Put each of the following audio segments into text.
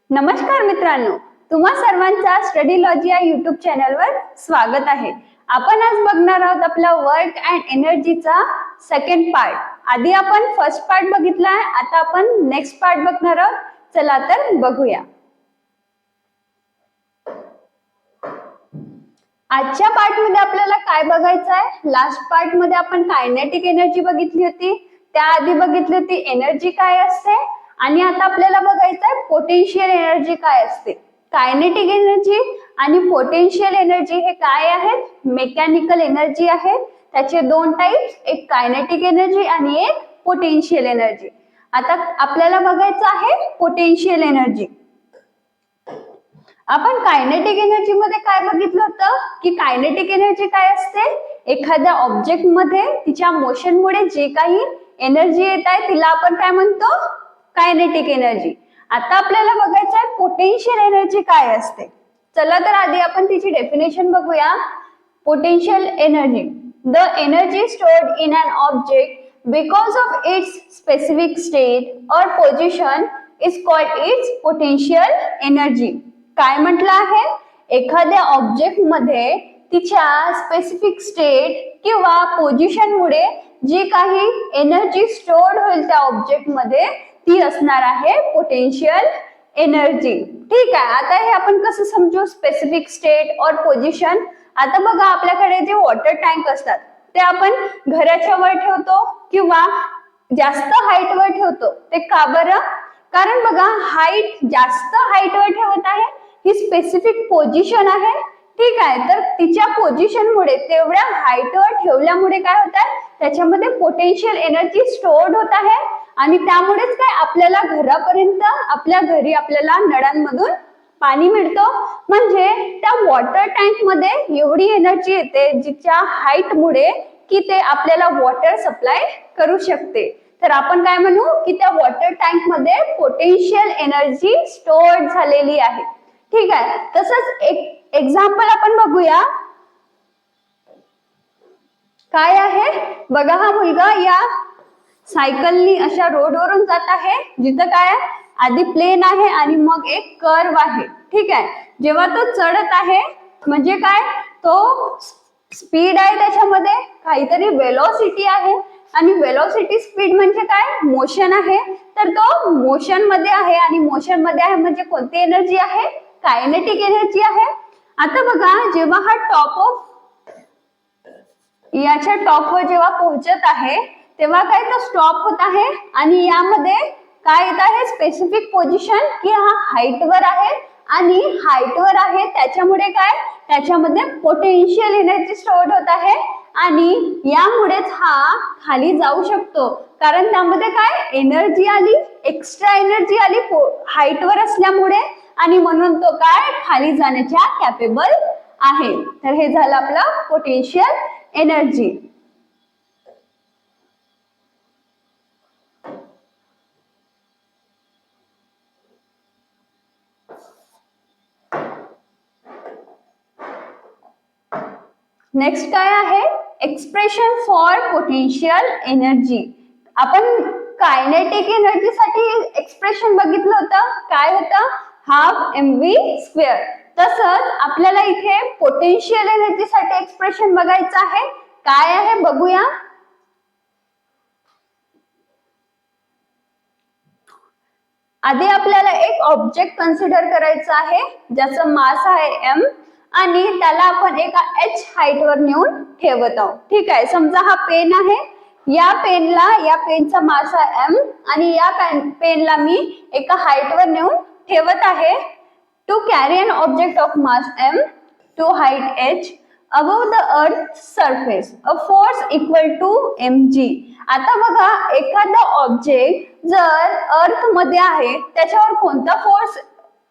नमस्कार मित्रांनो, तुम्हा सर्वांचा स्टडी लॉजी या युट्यूब चॅनलवर स्वागत आहे। आपण आज बघणार आहोत आपला वर्क अँड एनर्जीचा सेकंड पार्ट। आधी आपण फर्स्ट पार्ट बघितला आहे, आता आपण नेक्स्ट पार्ट बघणार आहोत। चला तर बघूया। आजच्या पार्ट मध्ये आपल्याला काय बघायचं आहे? लास्ट पार्ट मध्ये आपण कायनेटिक एनर्जी बघितली होती, त्याआधी बघितली होती एनर्जी काय असते, आणि आता आपल्याला बघायचं आहे पोटेन्शियल एनर्जी काय असते। कायनेटिक एनर्जी आणि पोटेन्शियल एनर्जी हे काय आहेत? मेकॅनिकल एनर्जी आहेत। त्याचे दोन टाइप्स, एक कायनेटिक एनर्जी आणि एक पोटेन्शियल एनर्जी। आता आपल्याला बघायचं आहे पोटेन्शियल एनर्जी। आपण कायनेटिक एनर्जी मध्ये काय बघितलं होतं की कायनेटिक एनर्जी काय असते? एखाद्या ऑब्जेक्ट मध्ये तिच्या मोशन मुळे जे काही एनर्जी येत आहे तिला आपण काय म्हणतो? Kinetic energy. आता आपल्याला बघायचं आहे पोटेन्शियल एनर्जी काय असते। चला तर आधी आपण तिची डेफिनेशन बघूया। Potential energy, the energy stored in an object because of its specific state और position is called its potential energy. काय म्हटलं आहे? एखाद्या ऑब्जेक्ट मध्ये तिच्या स्पेसिफिक स्टेट किंवा पोझिशन मुळे जी काही एनर्जी स्टोर्ड होईल त्या ऑब्जेक्ट मध्ये ती असणार आहे पोटेन्शियल एनर्जी। ठीक आहे, आता हे आपण कसं समजू? स्पेसिफिक स्टेट और पोझिशन। आता बघा, आपल्याकडे जे वॉटर टँक असतात ते आपण घराच्या वर ठेवतो किंवा जास्त हाईट वर ठेवतो। ते का बरं? कारण बघा, हाईट जास्त हाईट वर ठेवत आहे, ही स्पेसिफिक पोझिशन आहे। ठीक आहे, तर तिच्या पोझिशन मुळे तेवढ्या हाईट वर ठेवल्यामुळे काय होत आहे? त्याच्यामध्ये पोटेन्शियल एनर्जी स्टोर्ड होत आहे, आणि त्यामुळेच काय आपल्याला घरापर्यंत, आपल्या घरी आपल्याला नळांमधून पाणी मिळतो। म्हणजे त्या वॉटर टँक मध्ये एवढी एनर्जी येते जिच्या हाईट मुळे की ते आपल्याला वॉटर सप्लाय करू शकते। तर आपण काय म्हणू की त्या वॉटर टँक मध्ये पोटेन्शियल एनर्जी स्टोर्ड झालेली आहे। ठीक आहे, तसंच एक एक्झाम्पल आपण बघूया। काय आहे बघा, हा मुलगा या सायकलनी अशा रोडवरून जात आहे, जिथं काय आहे आधी प्लेन आहे आणि मग एक कर्व आहे। ठीक आहे, जेव्हा तो चढत आहे म्हणजे काय, तो स्पीड आहे, त्याच्यामध्ये काहीतरी वेलोसिटी आहे, आणि वेलोसिटी स्पीड म्हणजे काय? मोशन आहे। तर तो मोशन मध्ये आहे, आणि मोशन मध्ये आहे म्हणजे कोणती एनर्जी आहे? कायनेटिक एनर्जी आहे। आता बघा, जेव्हा हा याच्या टॉपवर जेव्हा पोहोचत आहे तेव्हा काय तो स्टॉप होत आहे, आणि यामध्ये काय येत आहे? स्पेसिफिक पोझिशन की हा हाईट वर आहे, आणि हाईट वर आहे त्याच्यामुळे काय, त्याच्यामध्ये पोटेन्शियल एनर्जी स्टोर्ड होत आहे, आणि यामुळेच हा खाली जाऊ शकतो। कारण त्यामध्ये काय एनर्जी आली, एक्स्ट्रा एनर्जी आली हाईट वर असल्यामुळे, आणि म्हणून तो काय खाली जाण्याच्या कॅपेबल आहे। तर हे झालं आपलं पोटेन्शियल एनर्जी। नेक्स्ट काय आहे? Expression for potential energy. आपण कायनेटिक एनर्जी साठी एक्सप्रेशन बघितलं होतं, काय होतं? Half mv square. तसंच आपल्याला इथे पोटेन्शियल एनर्जी साठी एक्सप्रेशन बघायचं आहे। काय आहे बघूया। आधी आपल्याला एक ऑब्जेक्ट कन्सिडर करायचं आहे ज्याचं मास आहे m, आणि त्याला आपण एका h हाईट वर नेऊन ठेवत आहोत। ठीक आहे, समजा हा पेन आहे, या पेनचा मास आहे m, आणि या पेनला मी एका हाईट वर नेऊन ठेवत आहे। To carry an object of mass m to height h above the earth surface a force equal to mg। आता बघा, एखादा ऑब्जेक्ट जर अर्थ मध्ये आहे त्याच्यावर कोणता फोर्स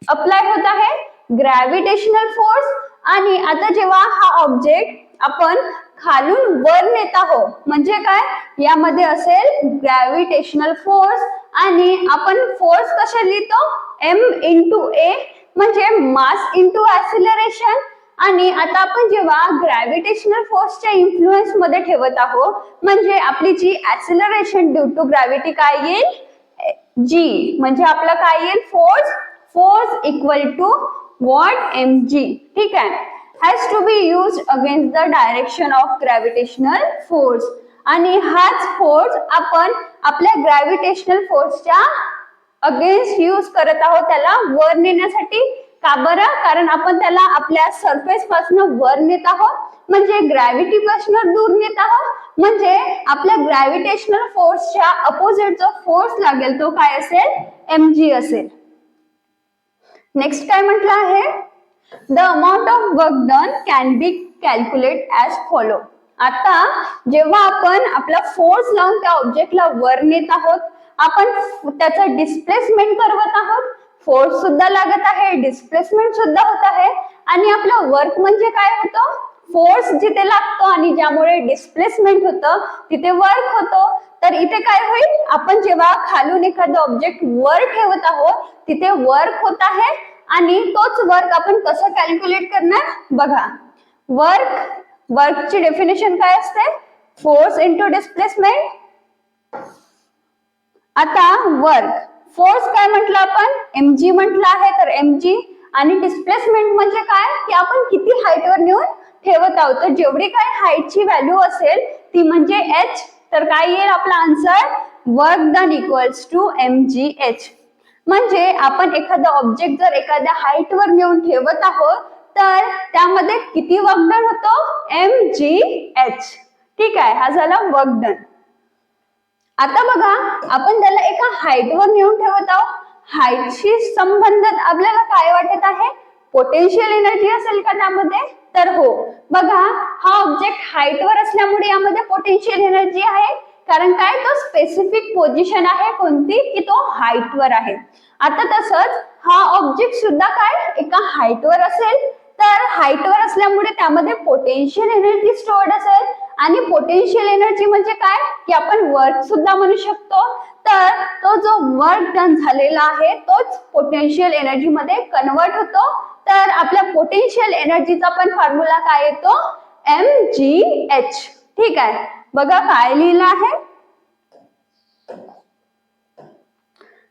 अप्लाय होत आहे? Gravitational force. आणि आता जेव्हा हा ऑब्जेक्ट आपण खालून वर नेत आहोत म्हणजे काय, यामध्ये असेल ग्रॅव्हिटेशनल फोर्स, आणि आपण फोर्स कशा लिहितो? m इंटू a, म्हणजे मास इंटू ऍक्सिलरेशन। आणि आता आपण जेव्हा ग्रॅव्हिटेशनल फोर्सच्या इन्फ्लुएन्स मध्ये ठेवत आहोत म्हणजे आपली जी ऍक्सिलरेशन ड्यू टू ग्रॅव्हिटी काय येईल? g, म्हणजे आपला काय येईल? Force force equal to what mg. ठीक आहे, has to be use against the direction of gravitational force. आणि हाच फोर्स आपण आपल्या ग्रॅव्हिटेशनल फोर्सच्या अगेन्स्ट यूज करत आहोत, त्याला वर नेण्यासाठी. का बरं? कारण आपण त्याला आपल्या सरफेस पासून वर नेत आहोत, म्हणजे ग्रॅव्हिटी पासून दूर नेत आहोत, म्हणजे आपल्या ग्रॅव्हिटेशनल फोर्सच्या अपोजिट जो फोर्स लागेल तो काय असेल? mg असेल. नेक्स्ट काय म्हटलं आहे? The amount of work done can be calculate as follow. आता जेव्हा आपण आपला फोर्स लावून त्या ऑब्जेक्टला वर नेत आहोत, आपण त्याचं डिस्प्लेसमेंट करवत आहोत, फोर्स सुद्धा लागत आहे, डिस्प्लेसमेंट सुद्धा होत आहे, आणि आपलं वर्क म्हणजे काय होतं? फोर्स जिथे लागतो आणि ज्यामुळे डिस्प्लेसमेंट होतं तिथे वर्क होतो. तर इथे काय होईल? आपण जेव्हा खालून एखादं ऑब्जेक्ट वर ठेवत आहोत तिथे वर्क होत आहे, आणि तोच वर्क आपण कसं कॅल्क्युलेट करणार? बघा, वर्कची डेफिनेशन काय असते? Force into displacement. आता वर्क, फोर्स काय म्हटलं आपण? mg म्हटलं आहे, तर mg. आणि डिस्प्लेसमेंट म्हणजे काय? की आपण किती हाईटवर नेऊन ठेवत आहोत. तर जेवढी काय हाईटची व्हॅल्यू असेल ती म्हणजे h. तर काय येईल आपला answer? Work done equals to mgh. म्हणजे आपण एखादा ऑब्जेक्ट जर एखाद्या हाईटवर नेऊन ठेवत आहोत तर त्यामध्ये किती वर्क डन होतो? mgh. ठीक आहे, हा झाला वर्क डन. आता बघा, आपण त्याला एका हाईटवर नेऊन ठेवत आहोत, हाईटशी संबंधित आपल्याला काय वाटत आहे? पोटेन्शियल एनर्जी असेल का त्यामध्ये? तर हो, बघा, हा ऑब्जेक्ट हाईटवर असल्यामुळे यामध्ये पोटेन्शियल एनर्जी आहे, कारण काय? तो स्पेसिफिक पोझिशन आहे कोणती? की तो हाईटवर आहे. आता तसंच हा ऑब्जेक्ट सुद्धा काय एका हाईटवर असेल, तर हाईटवर असल्यामुळे त्यामध्ये पोटेन्शियल एनर्जी स्टोर्ड असेल. आणि पोटेन्शियल एनर्जी म्हणजे काय? की आपण वर्क सुद्धा म्हणू शकतो. तर तो जो वर्क डन झालेला आहे तोच पोटेन्शियल एनर्जी मध्ये कन्वर्ट होतो. तर आपल्या पोटेन्शियल एनर्जीचा पण फॉर्म्युला काय येतो? mgh. ठीक आहे, बघा काय लिहिलं आहे?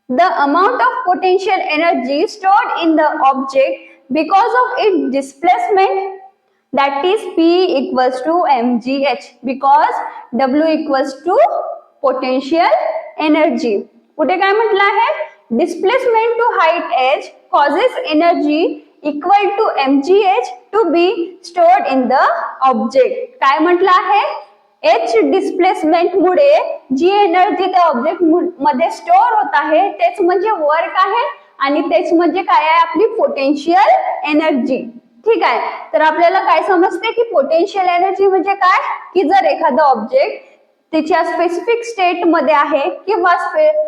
The amount of potential energy stored in the object because of its displacement, that is P equals to mgh, because W equals to potential energy. पुढे काय म्हटलं आहे? Displacement to height h causes energy equal to mgh to be stored in the object. काय म्हटलं आहे? H displacement मुळे जी energy त्या object मध्ये स्टोअर होत आहे तेच म्हणजे वर्क आहे, आणि तेच म्हणजे काय आहे? आपली पोटेन्शियल एनर्जी. ठीक आहे, तर आपल्याला काय समजते की पोटेन्शियल एनर्जी म्हणजे काय? की जर एखादा ऑब्जेक्ट त्याच्या स्पेसिफिक स्टेट मध्ये आहे किंवा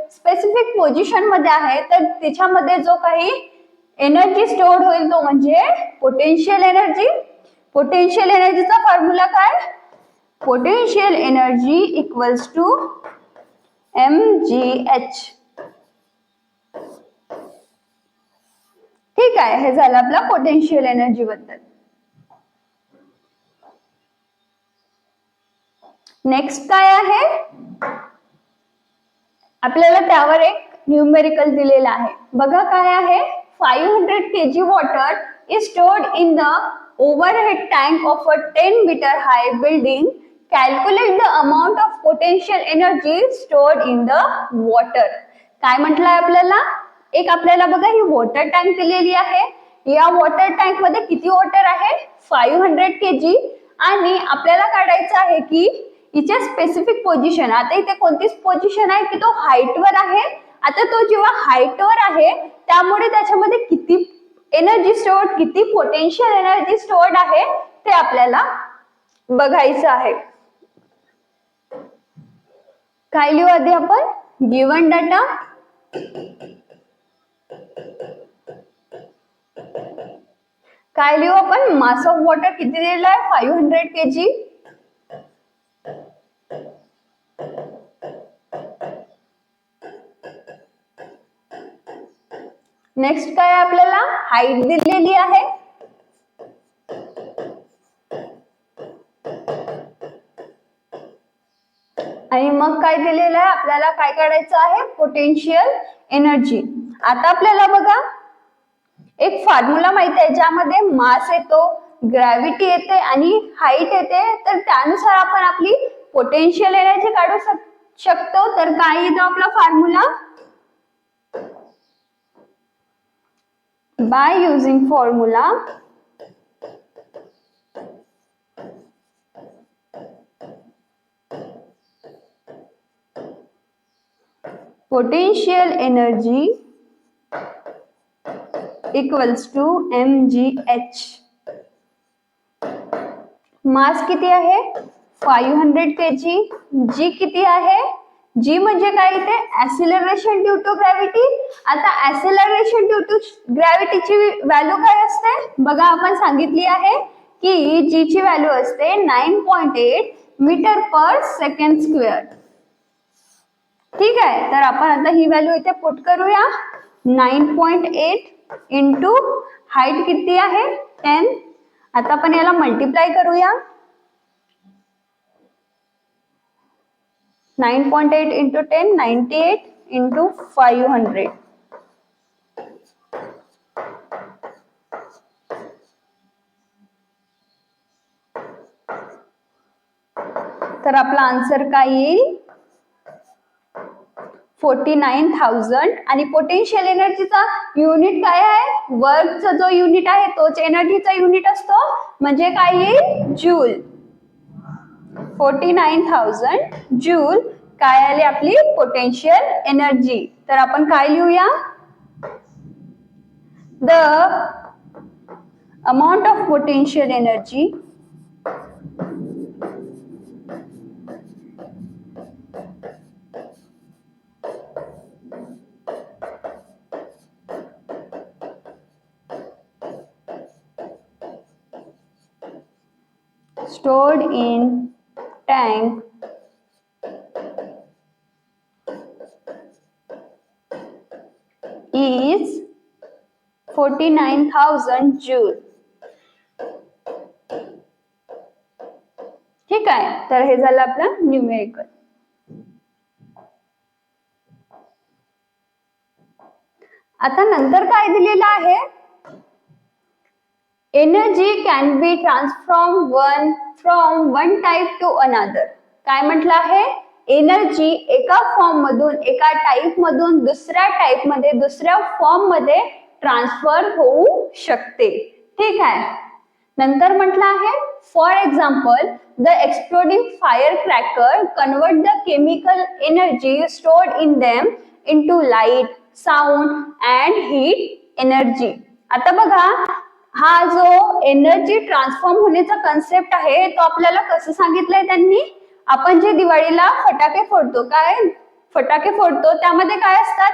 स्पेसिफिक पोझिशन मध्ये आहे, तर त्याच्यामध्ये जो काही एनर्जी स्टोअर होईल तो म्हणजे पोटेन्शियल एनर्जी. पोटेन्शियल एनर्जीचा फॉर्म्युला काय? Potential energy equals to mgh. ठीक आहे, हे झालं आपला पोटेन्शियल एनर्जी बद्दल. नेक्स्ट काय आहे? आपल्याला त्यावर एक न्यूमेरिकल दिलेला आहे. बघा काय आहे? 500 kg water is stored in the overhead tank of a 10 meter high building. Calculate the amount of potential energy stored in the water. काय म्हटलंय आपल्याला? एक आपल्याला बघा ही वॉटर टँक दिलेली आहे. या वॉटर टँक मध्ये किती वॉटर आहे? 500 kg. आणि आपल्याला काढायचं आहे की हिच्या स्पेसिफिक पोझिशन. आता इथे कोणतीच पोझिशन आहे की तो हाईटवर आहे. आता तो जेव्हा हाईटवर आहे त्यामुळे त्याच्यामध्ये किती एनर्जी स्टोअर्ड, किती पोटेन्शियल एनर्जी स्टोअर्ड आहे ते आपल्याला बघायचं आहे. काय लिहू आधी आपण? Given data. काय लिहू आपण? मास ऑफ वॉटर किती दिलेला आहे? 500 kg. नेक्स्ट काय आपल्याला? हाईट दिलेली आहे. आणि मग काय दिलेलं आहे? आपल्याला काय काढायचं आहे? Potential energy. आता आपल्याला बघा एक फॉर्म्युला माहिती आहे ज्यामध्ये मास येतो, ग्रॅव्हिटी येते आणि हाईट येते, तर त्यानुसार आपण आपली पोटेन्शियल एनर्जी काढू शकतो. तर काय येतो आपला formula? By using formula potential energy equals to mgh. मास किती आहे? 500 kg. जी किती आहे? जी म्हणजे काय इथे? Acceleration due to gravity. आता ऍक्सिलरेशन ड्यू टू ग्रॅव्हिटीची व्हॅल्यू काय असते? बघा आपण सांगितली आहे की जी ची व्हॅल्यू असते 9.8 मीटर पर सेकंड स्क्वेअर. ठीक आहे, तर आपण आता ही व्हॅल्यू इथे पुट करूया. 9.8 इंटू हाईट किती आहे? 10. आता आपण याला मल्टिप्लाय करूया. 9.8 इंटू 10, 98 इंटू 500. तर आपला आन्सर काय येईल? 49,000. आणि पोटेन्शियल एनर्जीचा युनिट काय आहे? वर्कचा जो युनिट आहे तोच एनर्जीचा युनिट असतो, म्हणजे काय येईल? जूल. 49,000 जूल काय आली आपली पोटेन्शियल एनर्जी. तर आपण काय लिहूया? The amount of potential energy stored in tank is 49,000 joule. ठीक आहे, तर हे झालं आपलं न्यूमेरिकल. आता नंतर काय दिलेलं आहे? Energy can be transform from one type two another. काय म्हटलं आहे? एनर्जी एका फॉर्म मधून, एका टाइप मधून दुसऱ्या टाइप मध्ये, दुसऱ्या फॉर्म मध्ये ट्रान्सफर होऊ शकते. ठीक आहे, नंतर म्हटलं आहे for example the exploding fire cracker convert the chemical energy stored in them into light, sound and heat energy. आता बघा, हा जो एनर्जी ट्रान्सफॉर्म होण्याचा कन्सेप्ट आहे तो आपल्याला कसं सांगितलंय त्यांनी? आपण जे दिवाळीला फटाके फोडतो, काय फटाके फोडतो त्यामध्ये काय असतात?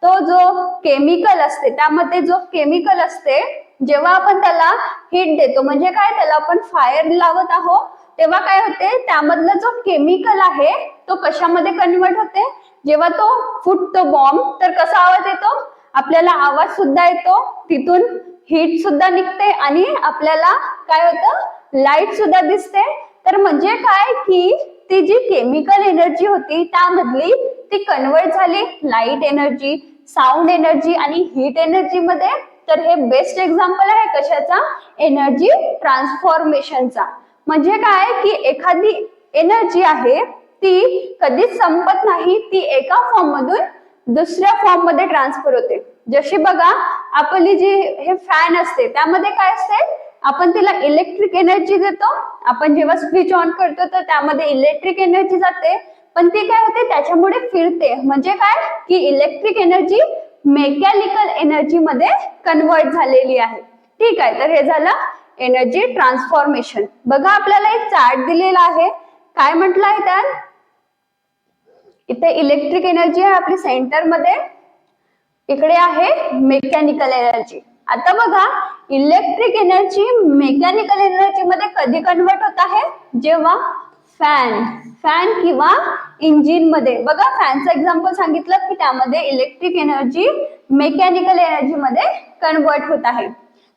तो जो केमिकल असते, त्यामध्ये जो केमिकल असते, जेव्हा आपण त्याला हीट देतो, म्हणजे काय, त्याला आपण फायर लावत आहोत, तेव्हा काय होते? त्यामधला जो केमिकल आहे तो कशामध्ये कन्वर्ट होते? जेव्हा तो फुटतो बॉम्ब, तर कसा आवाज येतो? आपल्याला आवाज सुद्धा येतो, तिथून हीट सुद्धा निघते आणि आपल्याला काय होतं? लाईट सुद्धा दिसते. तर म्हणजे काय की ती जी केमिकल एनर्जी होती त्यामधली ती कन्वर्ट झाली लाईट एनर्जी, साऊंड एनर्जी आणि हीट एनर्जी मध्ये. तर हे बेस्ट एक्झाम्पल आहे कशाचा? एनर्जी ट्रान्सफॉर्मेशनचा. म्हणजे काय की एखादी एनर्जी आहे ती कधीच संपत नाही, ती एका फॉर्म मधून दुसऱ्या फॉर्म मध्ये ट्रान्सफर होते. जशी बघा, आपली जी हे फॅन असते त्यामध्ये काय असते? आपण तिला इलेक्ट्रिक एनर्जी देतो. आपण जेव्हा स्विच ऑन करतो तर त्यामध्ये इलेक्ट्रिक एनर्जी जाते, पण ती काय होते? त्याच्यामुळे फिरते. म्हणजे काय की इलेक्ट्रिक एनर्जी मेकॅनिकल एनर्जी मध्ये कन्वर्ट झालेली आहे. ठीक आहे, तर हे झालं एनर्जी ट्रान्सफॉर्मेशन. बघा, आपल्याला एक चार्ट दिलेला आहे. काय म्हटलं आहे त्यात? इथे इलेक्ट्रिक एनर्जी आहे आपली सेंटर मध्ये, इकडे आहे मेकॅनिकल एनर्जी. आता बघा, इलेक्ट्रिक एनर्जी मेकॅनिकल एनर्जी मध्ये कधी कन्वर्ट होत आहे? जेव्हा फॅन किंवा इंजिन मध्ये. बघा, फॅनचं एक्झाम्पल सांगितलं की त्यामध्ये इलेक्ट्रिक एनर्जी मेकॅनिकल एनर्जी मध्ये कन्वर्ट होत आहे.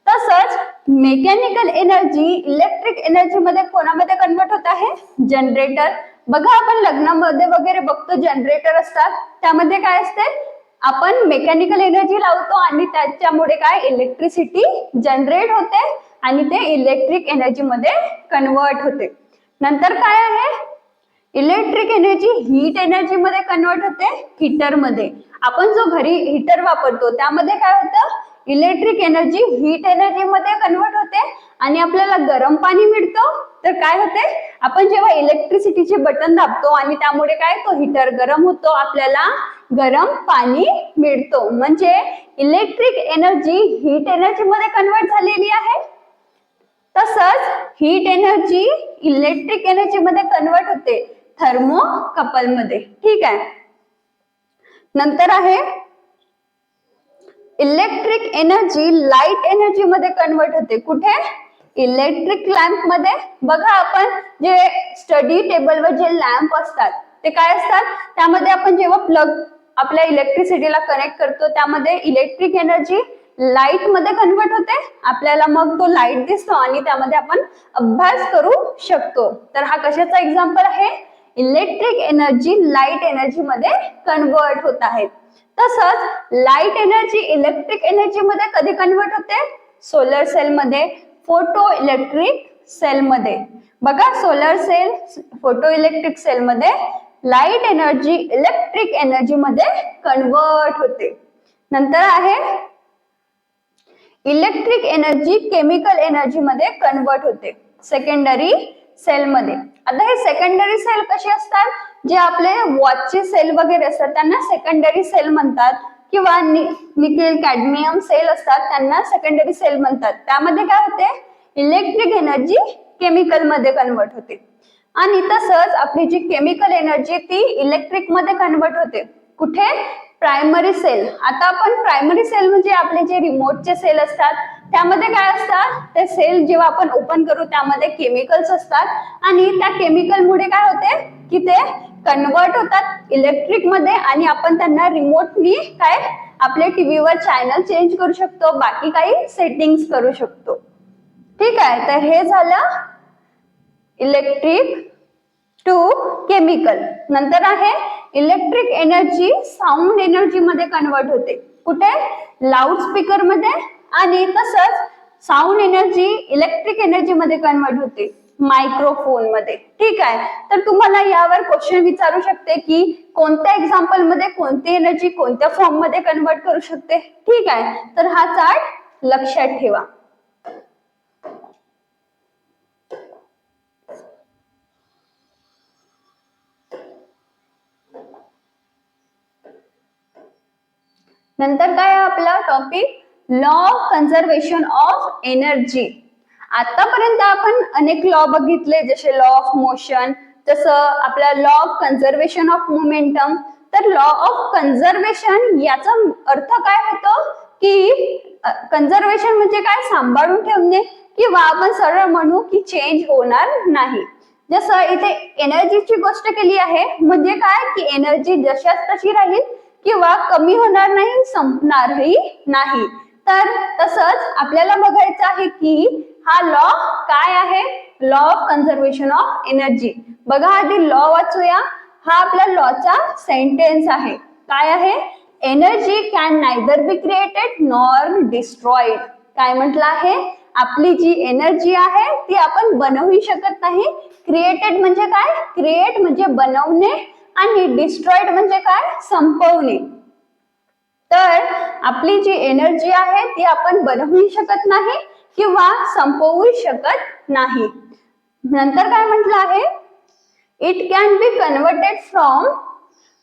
तसंच मेकॅनिकल एनर्जी इलेक्ट्रिक एनर्जी मध्ये कोणामध्ये कन्वर्ट होत आहे? जनरेटर. बघा, आपण लग्नामध्ये वगैरे बघतो जनरेटर असतात, त्यामध्ये काय असते? आपण मेकॅनिकल एनर्जी लावतो आणि त्याच्यामुळे काय इलेक्ट्रिसिटी जनरेट होते आणि ते इलेक्ट्रिक एनर्जी मध्ये कन्वर्ट होते. नंतर काय आहे, इलेक्ट्रिक एनर्जी हीट एनर्जी मध्ये कन्वर्ट होते हीटर मध्ये. आपण जो घरी हीटर वापरतो त्यामध्ये काय होतं, इलेक्ट्रिक एनर्जी हीट एनर्जी मध्ये कन्वर्ट होते आणि आपल्याला गरम पाणी मिळतं. तर काय होते, आपण जेव्हा इलेक्ट्रिसिटीचे बटन दाबतो आणि त्यामुळे काय तो हीटर गरम होतो, आपल्याला गरम पाणी मिळतो. म्हणजे इलेक्ट्रिक एनर्जी हीट एनर्जी मध्ये कन्वर्ट झालेली आहे. तसंच हीट एनर्जी इलेक्ट्रिक एनर्जी मध्ये कन्वर्ट होते थर्मोकपल मध्ये. ठीक आहे. नंतर आहे इलेक्ट्रिक एनर्जी लाईट एनर्जी मध्ये कन्वर्ट होते. कुठे, इलेक्ट्रिक लॅम्प मध्ये. बघा आपण जे स्टडी टेबलवर जे लॅम्प असतात ते काय असतात, त्यामध्ये आपण जेव्हा प्लग आपल्या इलेक्ट्रिसिटीला कनेक्ट करतो त्यामध्ये इलेक्ट्रिक एनर्जी लाईट मध्ये कन्वर्ट होते. आपल्याला मग तो लाईट दिसतो आणि त्यामध्ये आपण अभ्यास करू शकतो. तर हा कशाचा एक्झाम्पल आहे, इलेक्ट्रिक एनर्जी लाईट एनर्जी मध्ये कन्वर्ट होत आहे. तसंच लाईट एनर्जी इलेक्ट्रिक एनर्जी मध्ये कधी कन्वर्ट होते, सोलर सेल मध्ये, फोटो इलेक्ट्रिक सेल मध्ये. बघा solar cell, photo electric cell मध्ये लाईट एनर्जी इलेक्ट्रिक एनर्जी मध्ये कन्वर्ट होते. नंतर आहे इलेक्ट्रिक एनर्जी केमिकल एनर्जी मध्ये कन्वर्ट होते सेकंडरी सेल मध्ये. आता हे सेकंडरी सेल कसे असतात, जे आपले वॉचचे सेल वगैरे असतात त्यांना सेकंडरी सेल म्हणतात, किंवा निकेल कॅडमियम सेल असतात त्यांना सेकंडरी सेल म्हणतात. त्यामध्ये काय होते, इलेक्ट्रिक एनर्जी केमिकल मध्ये कन्वर्ट होते. आणि तसंच आपली जी केमिकल एनर्जी ती इलेक्ट्रिक मध्ये कन्वर्ट होते. कुठे, प्रायमरी सेल. आता आपण प्रायमरी सेल म्हणजे आपले जे रिमोटचे सेल असतात त्यामध्ये काय असतात, ते सेल जेव्हा आपण ओपन करू त्यामध्ये केमिकल्स असतात आणि त्या केमिकल मुळे काय होते की ते कन्वर्ट होतात इलेक्ट्रिक मध्ये आणि आपण त्यांना रिमोटली काय आपल्या टीव्हीवर चॅनल चेंज करू शकतो, बाकी काही सेटिंग्स करू शकतो. ठीक आहे. तर हे झालं इलेक्ट्रिक टू केमिकल. नंतर आहे इलेक्ट्रिक एनर्जी साऊंड एनर्जी मध्ये कन्वर्ट होते. कुठे, लाऊड स्पीकर मध्ये. आणि तसंच साऊंड एनर्जी इलेक्ट्रिक एनर्जी मध्ये कन्वर्ट होते मायक्रोफोन मध्ये. ठीक आहे. तर तुम्हाला यावर क्वेश्चन विचारू शकते की कोणत्या एक्झाम्पल मध्ये कोणती एनर्जी कोणत्या फॉर्म मध्ये कन्वर्ट करू शकते. ठीक आहे. तर हा चार्ट लक्षात ठेवा. नंतर काय आपला topic, law of conservation of energy. आतापर्यंत आपण अनेक लॉ बघितले, जसे लॉ ऑफ मोशन, जसं आपला law of conservation of momentum. तर लॉ ऑफ कन्झर्वेशन याचा अर्थ काय होतो की कन्झर्वेशन म्हणजे काय, सांभाळून ठेवणे, किंवा आपण सरळ म्हणू की चेंज होणार नाही. जसं इथे एनर्जीची गोष्ट केली आहे, म्हणजे काय की एनर्जी जशाच तशी राहील किंवा कमी होणार नाही, संपणारही नाही. तर तसंच आपल्याला बघायचं आहे की हा लॉ काय आहे, law of conservation of energy. बघा आधी लॉ वाचूया. हा आपल्या लॉचा सेंटेन्स आहे. काय आहे, energy can neither be created nor destroyed. काय म्हटलं आहे, आपली जी एनर्जी आहे ती आपण बनवू शकत नाही. क्रिएटेड म्हणजे काय, क्रिएट म्हणजे बनवणे आणि डिस्ट्रॉइड म्हणजे काय, संपवणे. तर आपली जी एनर्जी आहे ती आपण बनवू शकत नाही किंवा संपवू शकत नाही. नंतर काय म्हटलं आहे, it can be converted from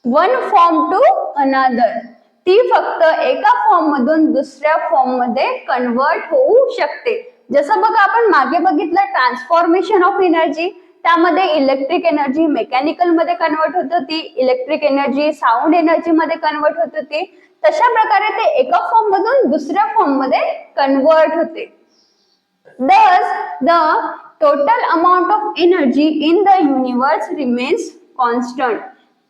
one form to another. ती फक्त एका फॉर्म मधून दुसऱ्या फॉर्म मध्ये कन्वर्ट होऊ शकते. जसं बघा आपण मागे बघितलं ट्रान्सफॉर्मेशन ऑफ एनर्जी, त्यामध्ये इलेक्ट्रिक एनर्जी मेकॅनिकल मध्ये कन्वर्ट होत होती, इलेक्ट्रिक एनर्जी साऊंड एनर्जी मध्ये कन्वर्ट होत होती. तशा प्रकारे ते एका फॉर्म मधून दुसऱ्या फॉर्म मध्ये कन्वर्ट होते. Thus, the total amount of energy in the universe remains constant.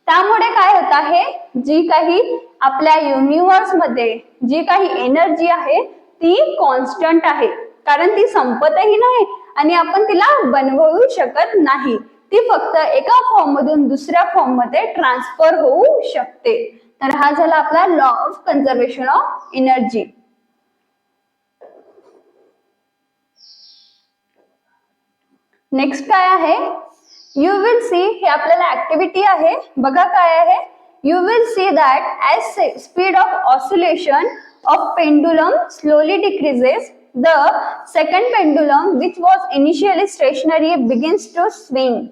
त्यामुळे काय होत आहे, जी काही आपल्या युनिवर्स मध्ये जी काही एनर्जी आहे ती कॉन्स्टंट आहे, कारण ती संपतही नाही आणि आपण तिला बनवू शकत नाही. ती फक्त एका फॉर्म मधून दुसऱ्या फॉर्म मध्ये ट्रान्सफर होऊ शकते. तर हा झाला आपला law of conservation of energy. Next काय आहे, यू विल सी, हे आपल्याला ऍक्टिव्हिटी आहे. बघा काय आहे, you will see that as speed of oscillation of pendulum slowly decreases, the second pendulum which was initially stationary begins to swing.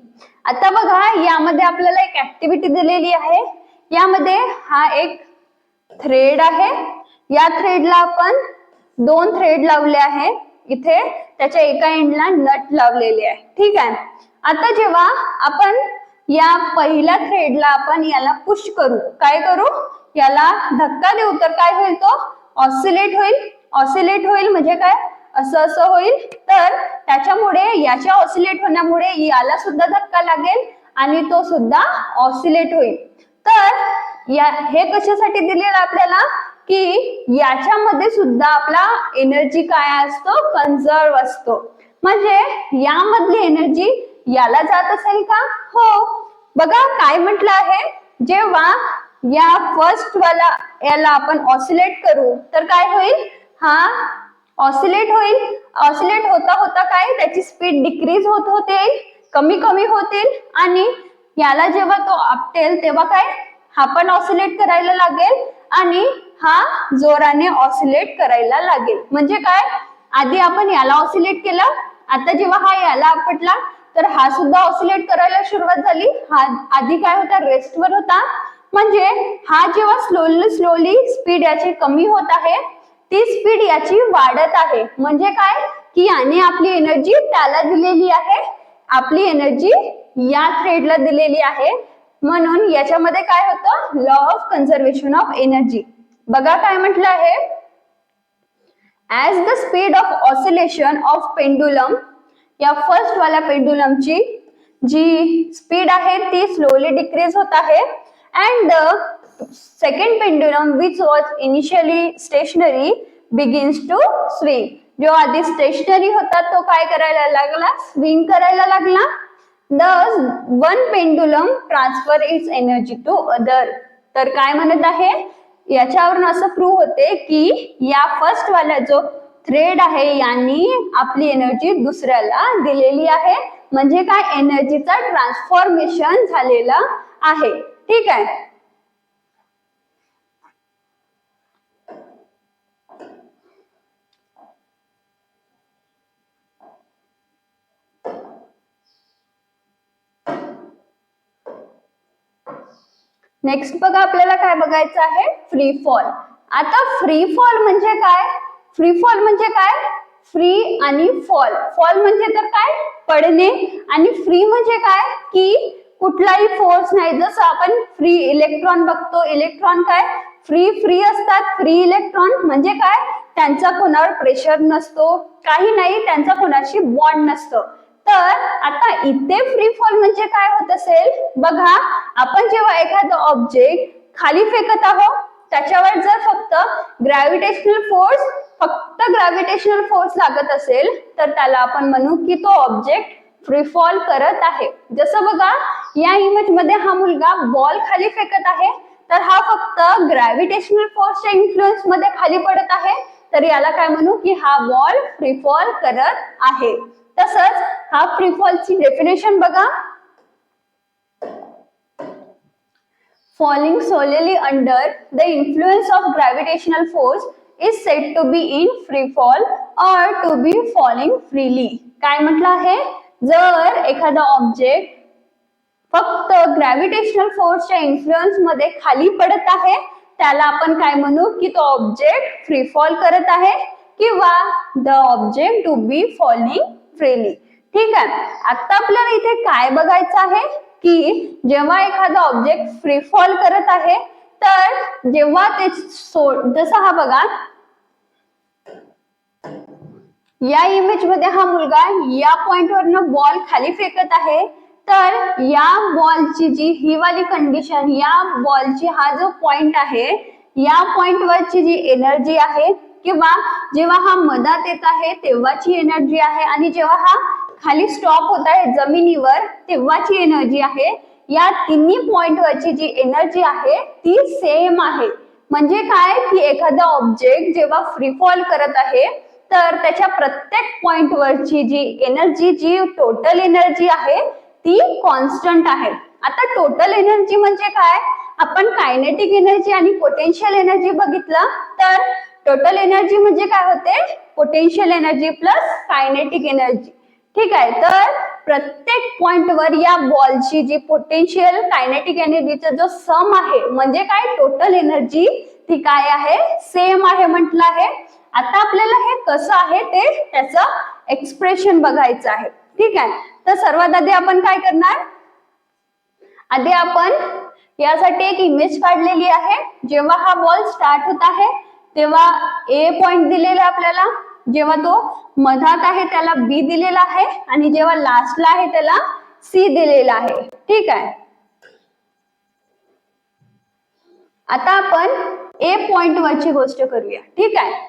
आता बघा यामध्ये आपल्याला एक ऍक्टिव्हिटी दिलेली आहे. यामध्ये हा एक थ्रेड आहे. या थ्रेडला आपण 2 थ्रेड लावले आहे. इथे त्याच्या एका एंडला नट लावलेले आहे. ठीक आहे. आता जेव्हा आपण या पहिल्या थ्रेडला आपण याला पुश करू, काय करू, याला धक्का देऊ, तर काय होईल, तो ऑसिलेट होईल. ऑसिलेट होईल म्हणजे काय, असं असं होईल. तर त्याच्यामुळे याच्या ऑसिलेट होण्यामुळे याला सुद्धा धक्का लागेल आणि तो सुद्धा ऑसिलेट होईल. तर या हे कशासाठी दिलेलं आपल्याला, की याच्यामध्ये सुद्धा आपला एनर्जी काय असतो, कन्झर्व असतो. म्हणजे यामधली एनर्जी याला जात असेल का, हो. बघा काय म्हटलं आहे, जेव्हा या फर्स्ट वाला याला आपण ऑसिलेट करू तर काय होईल, हा ऑसिलेट होईल. ऑसिलेट होता होता काय, त्याची स्पीड डिक्रीज होत होते, कमी कमी होतील. आणि याला जेव्हा तो आपटेल तेव्हा काय, हा पण ऑसिलेट करायला लागेल आणि हा जोराने ऑसिलेट करायला लागेल. म्हणजे काय, आधी आपण याला ऑसिलेट केलं, आता जेव्हा हा याला आपटला तर हा सुद्धा ऑसिलेट करायला सुरुवात झाली. हा आधी काय होता, रेस्टवर होता. म्हणजे हा जेव्हा स्लोली स्पीड याची कमी होत आहे, ती स्पीड याची वाढत आहे. म्हणजे काय, की याने आपली एनर्जी त्याला दिलेली आहे, आपली एनर्जी या थ्रेडला दिलेली आहे. म्हणून याच्यामध्ये काय होतं, law of conservation of energy. बघा काय म्हटलं आहे, as the speed of oscillation of pendulum, या फर्स्ट वाला पेंडुलमची जी स्पीड आहे ती स्लोली डिक्रीज होत आहे. And the second pendulum which was initially stationary begins to swing, जो आधी स्टेशनरी होता तो काय करायला लागला, स्विंग करायला लागला. Thus one pendulum transfer its energy to other. तर काय म्हणत आहे, याच्यावरून असं प्रूव्ह होते की या फर्स्ट वाला जो थ्रेड आहे यांनी आपली एनर्जी दुसऱ्याला दिलेली आहे. म्हणजे काय, एनर्जीचा ट्रान्सफॉर्मेशन झालेला आहे. ठीक आहे. नेक्स्ट बघा आपल्याला काय बघायचं आहे, फ्री फॉल. आता फ्री फॉल म्हणजे काय, फ्री फॉल म्हणजे काय, फ्री आणि फॉल. फॉल म्हणजे तर काय, पडणे. आणि फ्री म्हणजे काय, की कुठलाही फोर्स नाही. जसं आपण फ्री इलेक्ट्रॉन बघतो, इलेक्ट्रॉन काय फ्री असतात. फ्री इलेक्ट्रॉन म्हणजे काय, त्यांचा कोणावर प्रेशर नसतो, काही नाही, त्यांचा कोणाशी बॉन्ड नसतो. तर आता इथे फ्री फॉल म्हणजे काय होत असेल, बघा आपण जेव्हा एखादं ऑब्जेक्ट खाली फेकत आहोत, त्याच्यावर जर फक्त ग्रॅव्हिटेशनल फोर्स लागत असेल तर त्याला आपण म्हणू की तो ऑब्जेक्ट फ्री फॉल करत आहे. जसं बघा या इमेज मध्ये हा मुलगा बॉल खाली फेकत आहे, तर हा फक्त ग्रॅव्हिटेशनल फोर्सच्या इन्फ्लुएन्स मध्ये खाली पडत आहे. तर याला काय म्हणू की हा बॉल फ्री फॉल करत आहे. तसंच हा फ्री फॉलची डेफिनेशन बघा, falling solely under the influence of gravitational force is said to be in free fall or to be falling freely. काय म्हटलं आहे, जर एखादा ऑब्जेक्ट फक्त ग्रॅव्हिटेशनल फोर्सच्या इन्फ्लुएन्स मध्ये खाली पडत आहे त्याला आपण काय म्हणू की तो ऑब्जेक्ट फ्री फॉल करत आहे किंवा the object to be falling freely. ठीक आहे. आता आपल्याला इथे काय बघायचं आहे की जेव्हा एखादा ऑब्जेक्ट फ्री फॉल करत आहे तर जेव्हा ते जसं हा बघा या इमेज मध्ये हा मुलगा या पॉइंट वरनं बॉल खाली फेकत आहे, तर या बॉलची जी ही वाली कंडिशन, या बॉलची हा जो पॉइंट आहे या पॉइंट वरची जी एनर्जी आहे किंवा जेव्हा हा मधात येत आहे तेव्हाची एनर्जी आहे आणि जेव्हा हा खाली स्टॉप होत आहे जमिनीवर तेव्हाची एनर्जी आहे, या तिन्ही पॉइंट वरची जी एनर्जी आहे ती सेम आहे. म्हणजे काय की एखादा ऑब्जेक्ट जेव्हा फ्री फॉल करत आहे तर त्याच्या प्रत्येक पॉइंट वरची जी एनर्जी, जी टोटल एनर्जी आहे ती कॉन्स्टंट आहे. आता टोटल एनर्जी म्हणजे काय, आपण कायनेटिक एनर्जी आणि पोटेन्शियल एनर्जी बघितलं तर टोटल एनर्जी म्हणजे काय होते, potential energy plus kinetic energy. ठीक आहे, तर प्रत्येक पॉइंट वर या बॉलची जी पोटेन्शियल कायनेटिक एनर्जीचा जो सम आहे म्हणजे काय टोटल एनर्जी ती काय आहे, सेम आहे म्हटलं आहे. आता आपल्याला हे कसं आहे ते त्याचं एक्सप्रेशन बघायचं आहे. ठीक आहे, तर सर्वात आधी आपण काय करणार, आधी आपण यासाठी एक इमेज काढलेली आहे. जेव्हा हा बॉल स्टार्ट होत आहे तेव्हा ए पॉइंट दिलेला आपल्याला, जेव्हा तो मधात आहे त्याला बी दिलेला आहे आणि जेव्हा लास्टला आहे त्याला सी दिलेला आहे. ठीक आहे, आता आपण ए पॉइंट वरची गोष्ट करूया. ठीक आहे,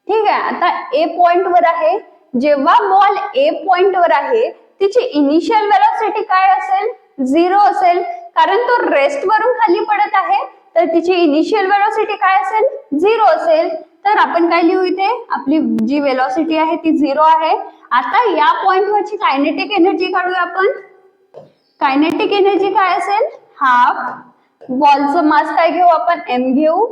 ठीक आहे. आता ए पॉइंट वर आहे, जेव्हा बॉल ए पॉइंट वर आहे तिची इनिशियल वेलोसिटी काय असेल, 0 असेल, कारण तो रेस्ट वरून खाली पडत आहे तर तिची इनिशियल वेलोसिटी काय असेल, 0 असेल. तर आपण काय लिहू इथे, आपली जी वेलोसिटी आहे ती 0 आहे. आता या पॉइंट वरची कायनेटिक एनर्जी काढूया आपण. कायनेटिक एनर्जी काय असेल, हाफ बॉलचं मास काय घेऊ आपण, एम घेऊ,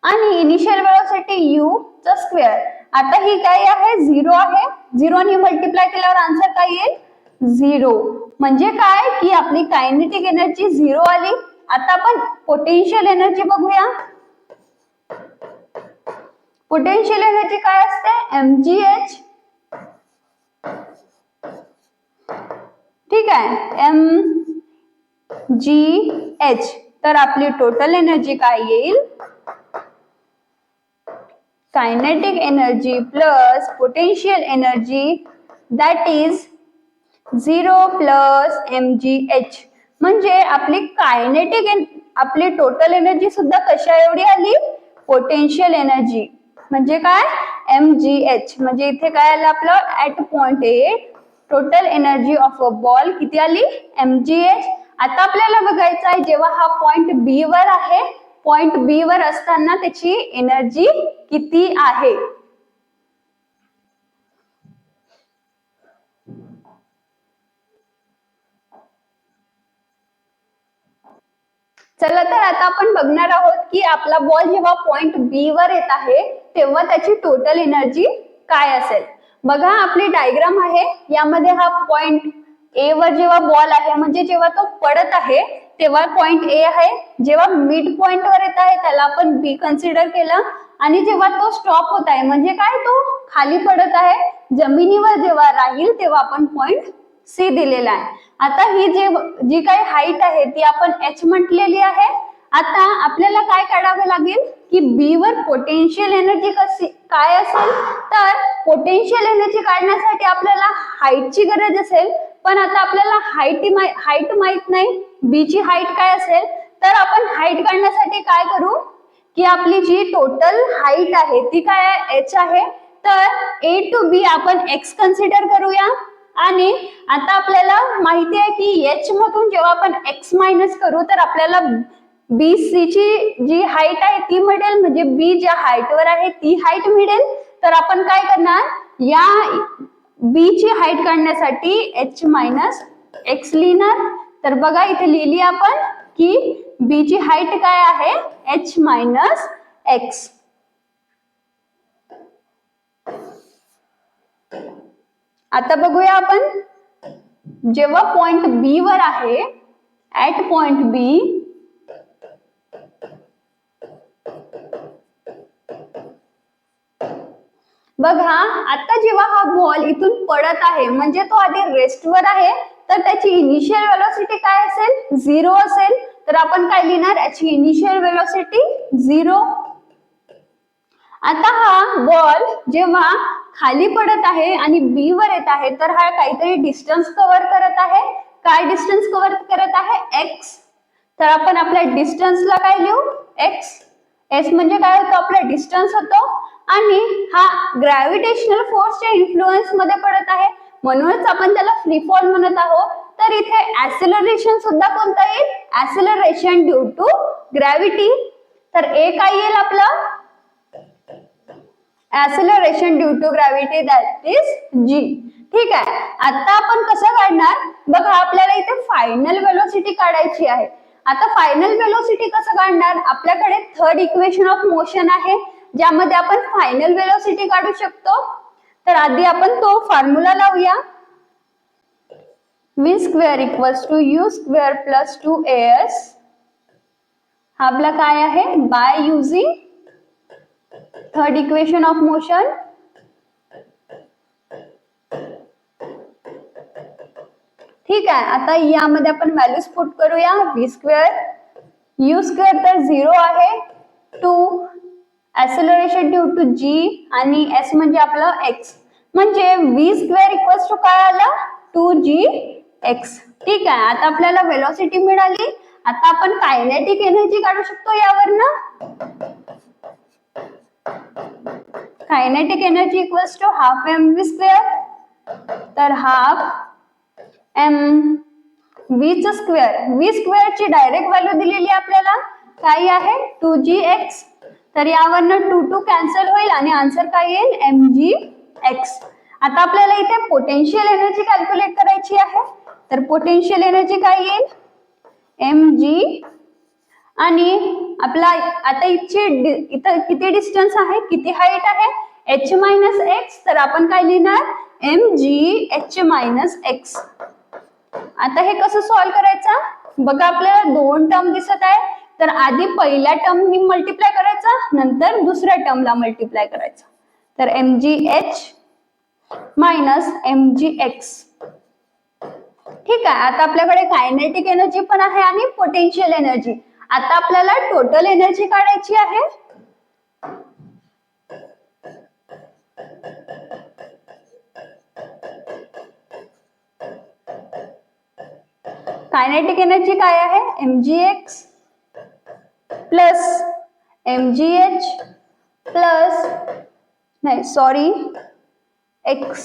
आणि इनिशियल वेलोसिटी यू चा स्क्वेअर. आता ही काय आहे, 0 आहे. 0 ने मल्टिप्लाय केल्यावर आन्सर काय येईल, 0. म्हणजे काय की आपली कायनेटिक एनर्जी 0 आली. आता आपण पोटेन्शियल एनर्जी बघूया. पोटेन्शियल एनर्जी काय असते, mgh. ठीक आहे, mgh. तर आपली टोटल एनर्जी काय येईल, kinetic energy plus potential energy that is 0 plus mgh. म्हणजे आपली आपली टोटल एनर्जी सुद्धा कशा एवढी आली, पोटेन्शियल एनर्जी म्हणजे काय, mgh. म्हणजे इथे काय आलं आपलं, at point A total energy of a ball किती आली, mgh. आता आपल्याला बघायचं आहे जेव्हा हा पॉइंट बी वर आहे, पॉइंट बी वर असताना त्याची एनर्जी किती आहे. चला तर आता आपण बघणार आहोत की आपला बॉल जेव्हा पॉइंट बी वर येत आहे तेव्हा त्याची टोटल एनर्जी काय असेल. बघा आपली डायग्राम आहे, यामध्ये हा पॉइंट ए वर जेव्हा बॉल आहे म्हणजे जेव्हा तो पडत आहे तेव्हा पॉइंट ए आहे, जेव्हा मिड पॉइंट वर येत आहे त्याला आपण बी कन्सिडर केलं, आणि जेव्हा तो स्टॉप होत आहे म्हणजे काय तो खाली पडत आहे जमिनीवर जेव्हा राहील तेव्हा आपण पॉइंट सी दिलेला आहे. आता ही जी काही हाईट आहे ती आपण एच म्हटलेली आहे. आता आपल्याला काय काढावं लागेल की बी वर पोटेन्शियल एनर्जी कशी काय असेल, तर पोटेन्शियल एनर्जी काढण्यासाठी आपल्याला हाईटची गरज असेल, पण आता आपल्याला हाईट माहित नाही, बी ची हाईट काय असेल. तर आपण हाईट काढण्यासाठी काय करू की आपली जी टोटल हाईट आहे ती काय आहे, एच आहे. तर ए टू बी आपण एक्स कन्सिडर करूया, आणि आता आपल्याला माहिती आहे की एच मधून जेव्हा आपण एक्स मायनस करू तर आपल्याला बी सी ची जी हाईट आहे ती मिळेल, म्हणजे बी ज्या हाईट वर आहे ती हाईट मिळेल. तर आपण काय करणार, या बी ची हाईट काढण्यासाठी एच मायनस एक्स लिहिणार. तर बघा इथे लिहिली आपण की बी ची हाईट काय आहे, एच मायनस एक्स. आता बघूया आपण जेव्हा पॉइंट बी वर आहे, ऍट पॉइंट बी बघा, आता जेव्हा हा बॉल इथून पडत आहे म्हणजे तो आधी रेस्टवर आहे तर त्याची इनिशियल वेलोसिटी काय असेल, 0 असेल. तर आपण काय लिहिणार, याची इनिशियल वेलोसिटी 0. आता हा बॉल जेव्हा खाली पडत आहे आणि बी वर येत आहे तर हा काहीतरी डिस्टन्स कव्हर करत आहे. काय डिस्टन्स कव्हर करत आहे? एक्स. तर आपण आपल्या डिस्टन्सला काय लिहू? एक्स. एस म्हणजे काय होतं? आपला डिस्टन्स होतो आणि हा ग्रॅव्हिटेशनल फोर्सच्या इन्फ्लुएन्स मध्ये पडत आहे म्हणूनच आपण त्याला फ्री फॉल म्हणत आहोत. तर इथे ऍक्सेलरेशन सुद्धा कोणता येईल? Acceleration due to gravity. तर ए काय येईल आपलं? Acceleration due to gravity that is G. ठीक आहे. आता आपण कसं काढणार? बघा आपल्याला इथे फायनल वेलोसिटी काढायची आहे. आता फायनल वेलोसिटी कसं काढणार? आपल्याकडे थर्ड इक्वेशन ऑफ मोशन आहे ज्यामध्ये आपण फायनल वेलोसिटी काढू शकतो. तर आधी आपण तो फॉर्म्युला लावूया. v square equals to u square plus 2as. हा आपला काय आहे? By using third equation of motion. ठीक आहे. आता यामध्ये आपण व्हॅल्यूज पुट करूया. v स्क्वेअर, u स्क्वेअर तर 0 आहे, 2 ऍक्सेलरेशन ड्यू टू g आणि s म्हणजे आपलं x. म्हणजे v स्क्वेअर इक्वल्स टू काय आलं? 2gx. ठीक आहे. आता आपल्याला वेलोसिटी मिळाली. आता आपण कायनेटिक एनर्जी काढू शकतो यावरनं. Kinetic energy equals to half mv square. तर हाफ v च स्क्वेअर. v स्क्वेअर ची डायरेक्ट व्हॅल्यू दिलेली आपल्याला काय आहे? 2gx. तर यावरनं 2 2 कॅन्सल होईल आणि आन्सर काय येईल? mgx. आता आपल्याला इथे पोटेन्शियल एनर्जी कॅल्क्युलेट करायची आहे. तर पोटेन्शियल एनर्जी काय येईल? mg. आणि आपला आता इथं किती डिस्टन्स आहे? किती हाईट आहे? h minus x. तर आपण काय लिहिणार? mg h minus x. आता हे कसं सॉल्व्ह करायचं? बघा आपल्याला दोन टर्म दिसत आहे. तर आधी पहिल्या टर्मनी मल्टिप्लाय करायचा, नंतर दुसऱ्या टर्मला मल्टिप्लाय करायचा. तर mgh मायनस mgx. ठीक आहे. आता आपल्याकडे कायनेटिक एनर्जी पण आहे आणि पोटेन्शियल एनर्जी. आता आपल्याला टोटल एनर्जी काढायची आहे. कायनेटिक एनर्जी काय आहे? mgx प्लस mgh प्लस नाही सॉरी x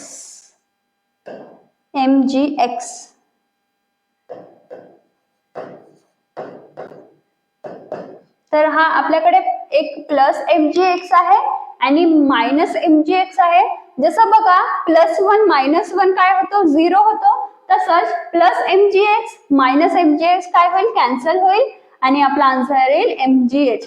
mgx. तर हा आपल्याकडे एक प्लस mgx आहे आणि मायनस mgx आहे. जसं बघा +1 -1 काय होतो? 0 होतो. तसंच प्लस mgx मायनस mgx काय होईल? कॅन्सल होईल आणि आपला आन्सर येईल mgh.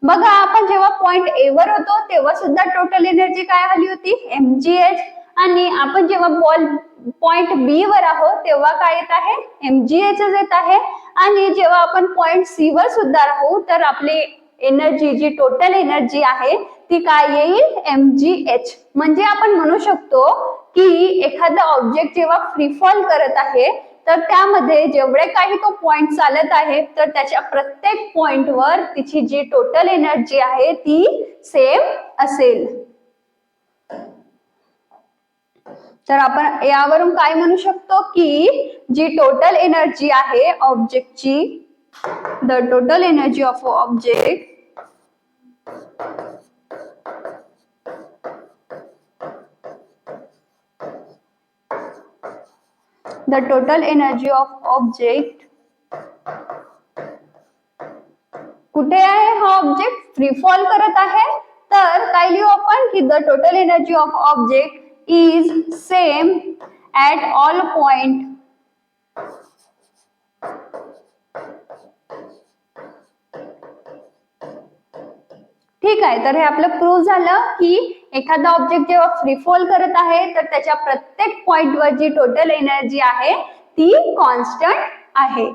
बघा आपण जेव्हा पॉइंट ए वर होतो तेव्हा सुद्धा टोटल एनर्जी काय आली होती? mgh. आणि आपण जेव्हा बॉल पॉइंट बी वर आहोत तेव्हा काय येत आहे? mgh येत आहे. आणि जेव्हा आपण पॉइंट सी वर सुद्धा राहू तर आपली एनर्जी जी टोटल एनर्जी आहे ती काय येईल? mgh. म्हणजे आपण म्हणू शकतो की एखादा ऑब्जेक्ट जेव्हा फ्री फॉल करत आहे तर त्यामध्ये जेवढे काही तो पॉइंट चालत आहे तर त्याच्या प्रत्येक पॉइंटवर तिची जी टोटल एनर्जी आहे ती सेम असेल. तर आपण यावरून काय म्हणू शकतो की जी टोटल एनर्जी आहे ऑब्जेक्टची, the total energy of object कुठे आहे हा ऑब्जेक्ट? फ्री फॉल करत आहे. तर काय लिहू आपण की the total energy of object is same at all point. ठीक आहे. तर हे आपलं प्रूव्ह झालं की एखादा ऑब्जेक्ट जेव्हा फ्री फॉल करत आहे तर त्याच्या प्रत्येक पॉइंटवर जी टोटल एनर्जी आहे ती कॉन्स्टंट आहे.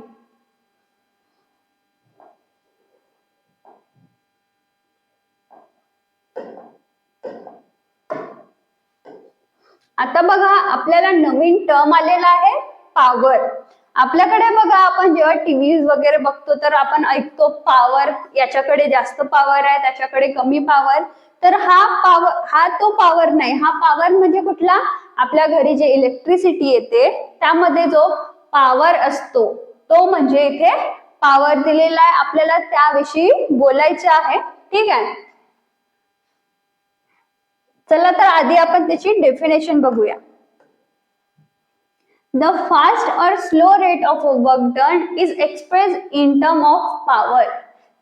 आता बघा आपल्याला नवीन टर्म आलेला आहे पॉवर. आपल्याकडे बघा आपण जेव्हा टीव्ही वगैरे बघतो तर आपण ऐकतो पॉवर, याच्याकडे जास्त पॉवर आहे त्याच्याकडे कमी पॉवर. तर हा तो पॉवर नाही, हा पॉवर म्हणजे कुठला, आपल्या घरी जे इलेक्ट्रिसिटी येते त्यामध्ये जो पॉवर असतो तो म्हणजे इथे पॉवर दिलेला आहे, आपल्याला त्याविषयी बोलायचे आहे. ठीक आहे, चला तर आधी आपण त्याची डेफिनेशन बघूया. The fast or slow rate of work done is expressed in term of power.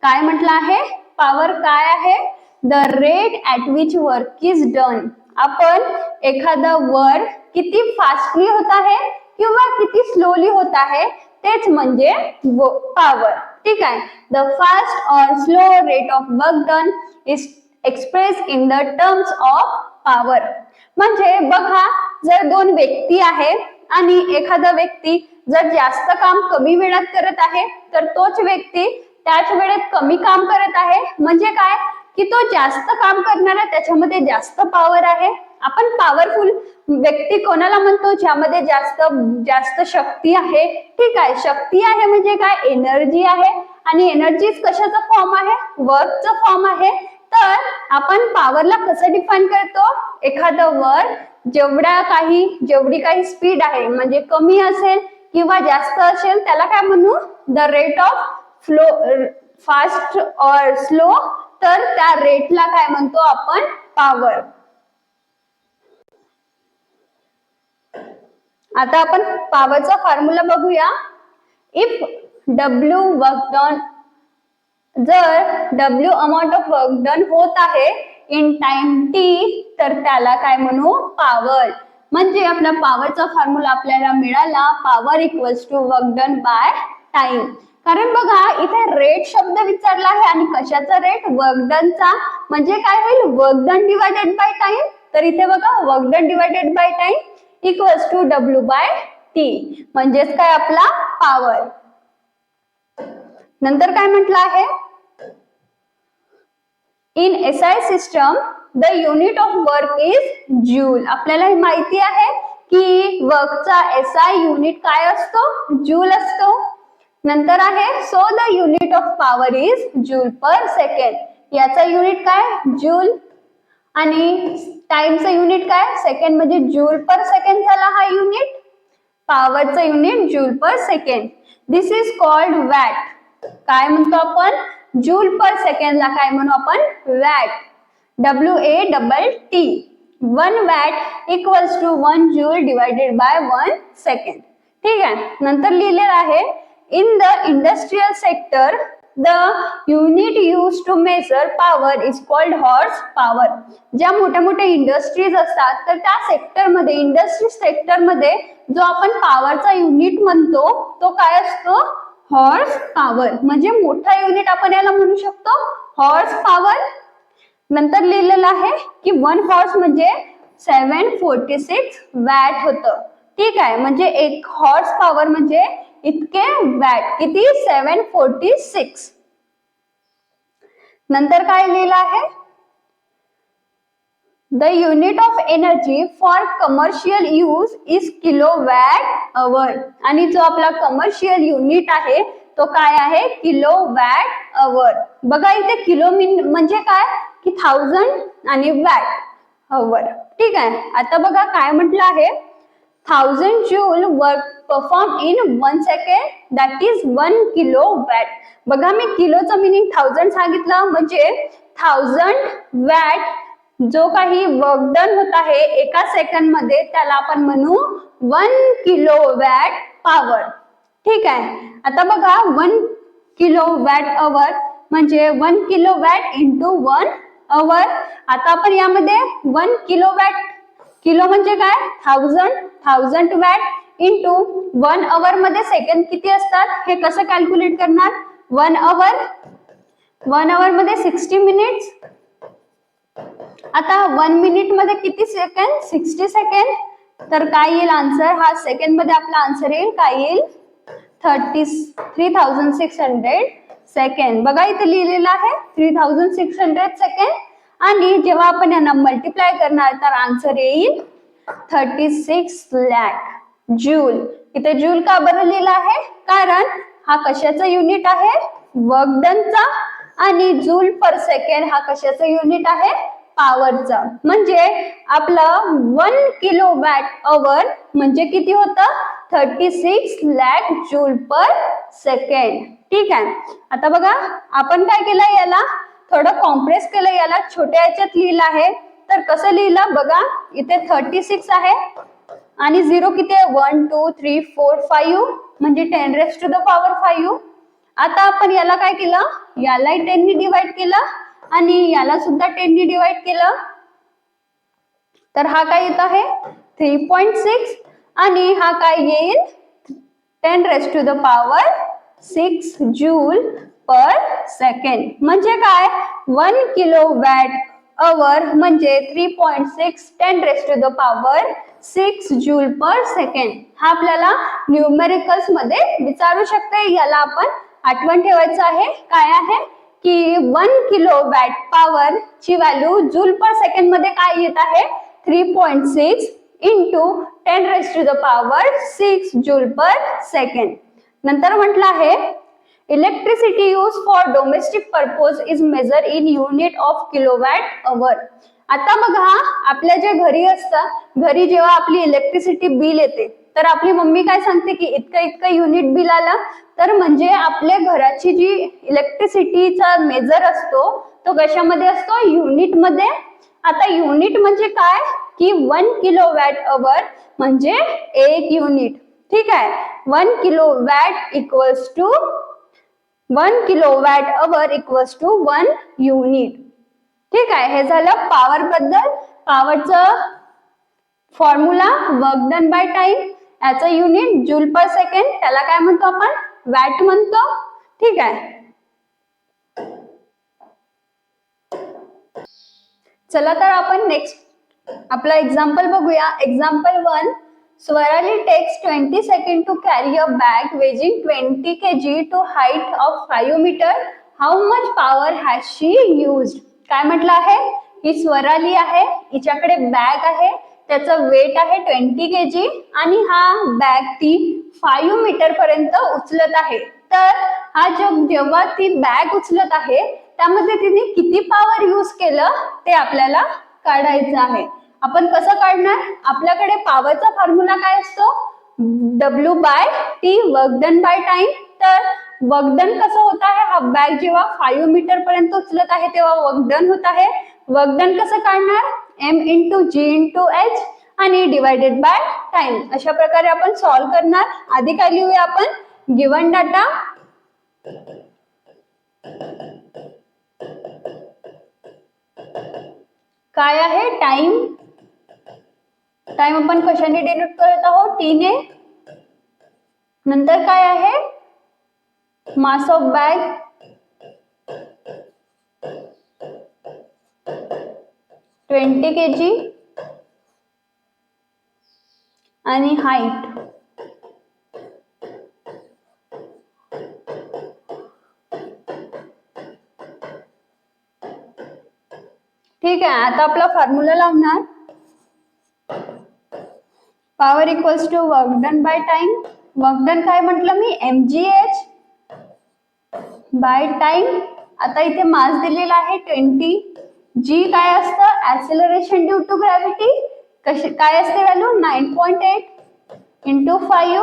काय म्हटलं आहे, पॉवर काय आहे, the rate at which work is done. आपण एखादा वर्क किती फास्टली होत आहे किंवा किती स्लोली होत आहे तेच म्हणजे पॉवर. ठीक आहे, द फास्ट और slow rate of work done is express in the terms of power. म्हणजे बघा, जर दोन व्यक्ती आहे आणि एखादा व्यक्ती जर जास्त काम कमी वेळात करत आहे तर तोच व्यक्ती त्याच वेळेत कमी काम करत आहे, म्हणजे काय की तो जास्त काम करणारा त्याच्यामध्ये जास्त पॉवर आहे. आपण पॉवरफुल व्यक्ती कोणाला म्हणतो, ज्यामध्ये जास्त शक्ती आहे. ठीक आहे, शक्ती आहे म्हणजे काय, एनर्जी आहे, आणि एनर्जी कशाचा फॉर्म आहे, वर्कचा फॉर्म आहे. तर आपण पॉवरला कसं डिफाइन करतो, एखादं वर्क जेवढी काही स्पीड आहे म्हणजे कमी असेल किंवा जास्त असेल त्याला काय म्हणू, the rate of flow, fast और स्लो, तर त्या रेटला काय म्हणतो आपण, पॉवर. आता आपण पॉवरचा फॉर्म्युला बघूया. इफ W वर्क डन, जर W amount of work done होत आहे इन टाइम T, तर त्याला काय म्हणू, पॉवर. म्हणजे आपला पॉवरचा फॉर्म्युला आपल्याला मिळाला, power equals to work done by time. कारण बघा इथे रेट शब्द विचारला आहे आणि कशाचा रेट, वर्क डनचा, म्हणजे काय होईल, work done divided by time. तर इथे बघा work done divided by time equals to W by T, म्हणजेच काय आपला पॉवर. नंतर काय म्हटलं आहे, in SI system the unit of work is joule. आपल्याला हे माहिती आहे की वर्कचा SI युनिट काय असतो, जूल असतो. नंतर आहे so the unit of power is joule per second. याचा युनिट काय, जूल, आणि टाइमचं युनिट काय, सेकंड, म्हणजे जूल पर सेकंड झाला हा युनिट. पॉवरचं unit joule per second. This is called watt. काय म्हणतो आपण, जूल पर सेकंडला काय म्हणू आपण, watt. WATT. 1 watt equals to 1 joule divided by 1 second. ठीक आहे, नंतर लिहिलेलं आहे, in the industrial sector the unit use to measure power is called horse power. ज्या मोठ्या मोठ्या इंडस्ट्रीज असतात तर त्या सेक्टरमध्ये, इंडस्ट्री सेक्टरमध्ये जो आपण पॉवरचा युनिट म्हणतो तो काय असतो, हॉर्स पॉवर. म्हणजे मोठा युनिट आपण याला म्हणू शकतो हॉर्स पॉवर. नंतर लिहिलेलं आहे की 1 हॉर्स म्हणजे 746 वॅट होतं. ठीक आहे, म्हणजे 1 हॉर्स पॉवर म्हणजे इतके वॅट, किती, 746. नंतर काय लिहिलं आहे, the unit of energy for commercial use is kilowatt our. आणि जो आपला कमर्शियल युनिट आहे तो काय आहे, किलोवॅट अवर. बघा इथे किलो म्हणजे काय की 1000 आणि वॅट अवर. ठीक आहे, आता बघा काय म्हटलं आहे, 1000 joule work perform in 1 second, that is 1 kilowatt. बघा मी किलोचं मिनिंग 1000 सांगितलं, म्हणजे 1000 वॅट जो काही वर्क डन होत आहे एका सेकंड मध्ये त्याला आपण म्हणू 1 किलोवॅट पॉवर. ठीक आहे, आता बघा 1 किलोवॅट अवर म्हणजे 1 किलोवॅट इंटू 1 अवर. आता आपण यामध्ये 1 किलोवॅट, किलो म्हणजे काय 1000 वॅट इंटू 1 अवर मध्ये सेकंड किती असतात हे कसं कॅल्क्युलेट करणार, 1 अवर मध्ये 60 मिनिट्स. आता 1 मिनिट मध्ये किती सेकंड, 60 सेकंड. तर काय येईल आन्सर, हा सेकंड मध्ये आपला आन्सर येईल, काय येईल 3600 सेकंड. बघा इथे लिहिलेलं आहे 3600 सेकंड, आणि जेव्हा आपण यांना मल्टिप्लाय करणार तर आन्सर येईल 36 लाख जूल. इथे जूल का बरं लिहिलं आहे, कारण हा कशाचा युनिट आहे, वर्क डनचा, आणि जूल पर सेकंड हा कशाचा युनिट आहे, पॉवरचा. म्हणजे आपलं 1 किलोवॅट अवर म्हणजे किती होतं 36 लाख जूल पर सेकंड. ठीक आहे. आता बघा आपण काय केलं, याला थोडं कॉम्प्रेस केलं, याला छोट्या याच्यात लिहिलं आहे. तर कसं लिहिलं बघा, इथे 36 आहे आणि 0 किती आहे 1 2 3 4 5 म्हणजे 10 रेज टू द पॉवर 5. आता आपण याला काय केलं, यालाही 10 ने डिवाइड केलं आणि याला सुद्धा 10 ने डिवाइड केलं. तर हा काय येत आहे 3.6 आणि हा काय येईल 10 raise to the power 6 joule per second. म्हणजे काय 1 किलोवॅट अवर म्हणजे 3.6 10 raise to the power 6 joule per second. हा आपल्याला न्यूमेरिकल्स मध्ये विचारू शकते. याला आपण आठवण ठेवायचं आहे. काय आहे की 1 किलोवॅट पॉवर ची व्हॅल्यू जूल पर सेकंड मध्ये काय येत आहे 3.6 into 10 raise to the power 6 joule per second. नंतर म्हटलं आहे electricity use for domestic purpose is measure in unit of kilowatt hour. आता बघा आपल्या जे घरी असतं, घरी जेव्हा आपली इलेक्ट्रिसिटी बिल येते तर आपली मम्मी काय सांगते की इतकं इतकं युनिट बिल आलं. तर म्हणजे आपल्या घराची जी इलेक्ट्रिसिटीचा मेजर असतो तो कशामध्ये असतो युनिट मध्ये. आता युनिट म्हणजे काय की 1 किलोवॅट अवर म्हणजे 1 युनिट. ठीक आहे. 1 kilowatt equals to 1 kilowatt hour equals to 1 unit. ठीक आहे. हे झालं पॉवर बद्दल. पॉवरचं formula work done by time, याचं युनिट जूल पर सेकंड, त्याला काय म्हणतो आपण वॅट म्हणतो. ठीक आहे. चला तर आपण नेक्स्ट आपला एक्झाम्पल बघूया. Example 1. Swarali takes 20 seconds to carry a bag weighing 20 kg to height of 5 meter. How much power has she used? काय म्हटलं आहे ही स्वराली आहे, हिच्याकडे बॅग आहे, त्याचं वेट आहे 20 kg आणि हा बॅग ती 5 मीटर पर्यंत उचलत आहे. तर हा जेव्हा ती बॅग उचलत आहे त्यामध्ये तिने किती पॉवर यूज केलं ते आपल्याला काढायचं आहे. आपण कसं काढणार, आपल्याकडे पॉवरचा फॉर्म्युला काय असतो W by T work done by time. तर वर्क डन कसं होत आहे, हा बॅग जेव्हा 5 मीटर पर्यंत उचलत आहे तेव्हा वर्क डन होत आहे. वर्क डन कसं काढणार M into G into H आणि डिवायडेड बाय टाइम. अशा प्रकारे आपण सॉल्व्ह करणार. आधी काय लिहूया आपण गिवन डाटा काय आहे टाइम. टाइम आपण कशाने डिनोट करत आहोत टी ने. नंतर काय आहे mass of bag, twenty kg आणि हाईट. ठीक आहे. आता आपला फॉर्म्युला लावणार power equals to work done by time. Work done काय म्हटलं मी mgh बाय टाइम. आता इथे मास दिलेला आहे 20. जी काय असतं ऍक्सेलरेशन ड्यू टू ग्रॅव्हिटी, कशी काय असते व्हॅल्यू 9.8 इंटू 5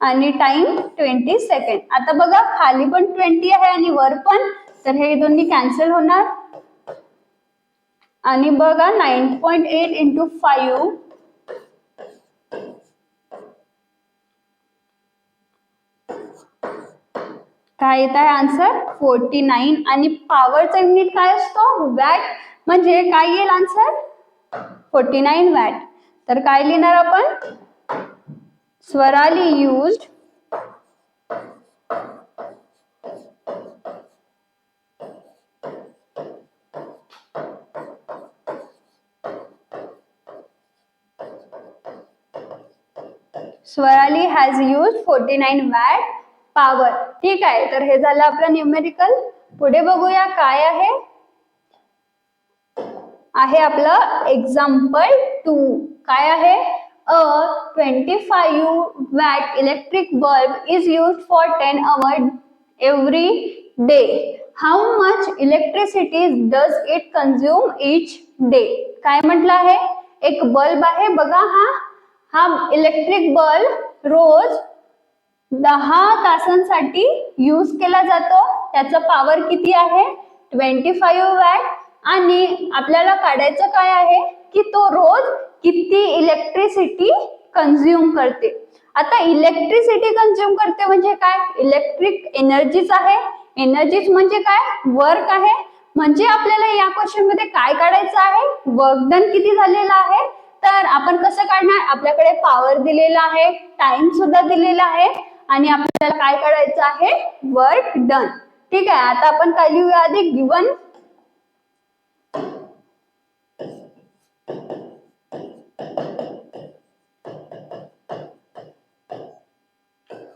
आणि टाइम 20 सेकंड. आता बघा खाली पण 20 आहे आणि वर पण, तर हे दोन्ही कॅन्सल होणार आणि बघा 9.8 इंटू 5 काय येत आहे आन्सर 49. आणि पॉवरचा युनिट काय असतो वॅट, म्हणजे काय येईल आन्सर 49 वॅट. तर काय लिहिणार आपण Swarali used Swarali has used 49 watt power. ठीक आहे. तर हे झालं आपलं न्यूमेरिकल. पुढे बघूया काय आहे आपलं एक्झाम्पल 2. काय आहे अ 25 watt electric bulb is used for 10 hours every day. How much electricity does it consume each day. काय म्हटलं आहे, एक बल्ब आहे बघा, हा इलेक्ट्रिक बल्ब रोज 10 तासांसाठी यूज केला जातो. त्याचं पॉवर किती आहे, 25 वॅट. आणि आपल्याला काढायचं काय आहे की तो रोज किती इलेक्ट्रिसिटी कंझ्युम करते. आता इलेक्ट्रिसिटी कंझ्युम करते म्हणजे काय, इलेक्ट्रिक एनर्जीच आहे. एनर्जीच म्हणजे काय, वर्क आहे. म्हणजे आपल्याला या क्वेश्चन मध्ये काय काढायचं आहे, वर्क डन किती झालेला आहे. तर आपण कसं काढणार, आपल्याकडे पॉवर दिलेला आहे, टाइम सुद्धा दिलेला आहे आणि आपल्याला काय काढायचं आहे, वर्क डन. ठीक आहे, आता आपण काय लिहूया आधी, गिवन